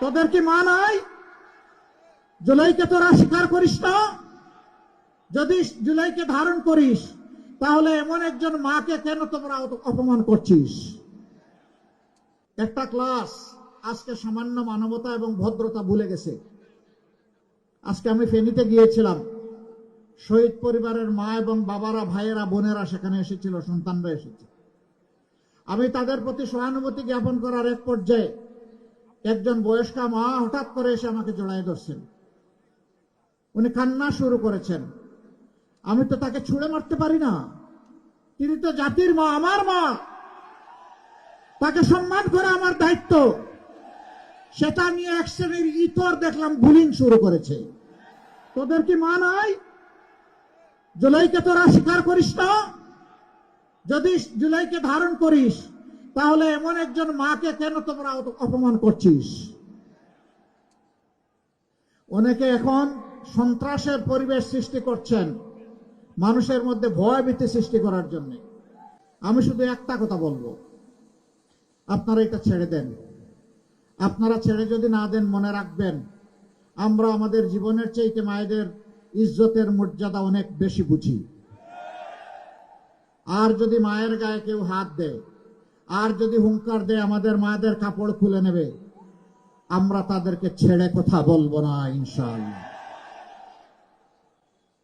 তোদের কি মা নাই? জুলাইকে তোরা স্বীকার করিস না? যদি জুলাইকে ধারণ করিস তাহলে এমন একজন মাকে কেন তোমরা অপমান করছিস? একটা ক্লাস আজকে সামান্য মানবতা এবং ভদ্রতা ভুলে গেছে। আজকে আমি ফেনীতে গিয়েছিলাম, শহীদ পরিবারের মা এবং বাবারা, ভাইয়েরা, বোনেরা সেখানে এসেছিল, সন্তানরা এসেছে। আমি তাদের প্রতি সহানুভূতি জ্ঞাপন করার এক পর্যায়ে একজন বয়স্কা মা হঠাৎ করে এসে আমাকে জড়ায় ধরছেন। উনি কান্না শুরু করেছেন। আমি তো তাকে ছুঁড়ে মারতে পারি না, তিনি তো জাতির মা, আমার মা, তাকে সম্মান করা আমার দায়িত্ব। সেটা নিয়ে এক শ্রেণীর ইতর দেখলাম বুলিং শুরু করেছে। তোদের কি মা নাই? জুলাইকে তোরা স্বীকার করিস না? যদি জুলাইকে ধারণ করিস তাহলে এমন একজন মাকে কেন তোমরা অপমান করছিস? অনেকে এখন সন্ত্রাসের পরিবেশ সৃষ্টি করছেন মানুষের মধ্যে ভয়ভীতি সৃষ্টি করার জন্য। আমি শুধু একটা কথা বলবো, আপনারা এটা ছেড়ে দেন। আপনারা ছেড়ে যদি না দেন, মনে রাখবেন আমরা আমাদের জীবনের চাইতে মায়েদের ইজ্জতের মর্যাদা অনেক বেশি বুঝি। আর যদি মায়ের গায়ে কেউ হাত দেয়, আর যদি হুঙ্কার দেয় আমাদের মায়েদের কাপড় খুলে নেবে, আমরা তাদেরকে ছেড়ে কথা বলবো না ইনশাআল্লাহ।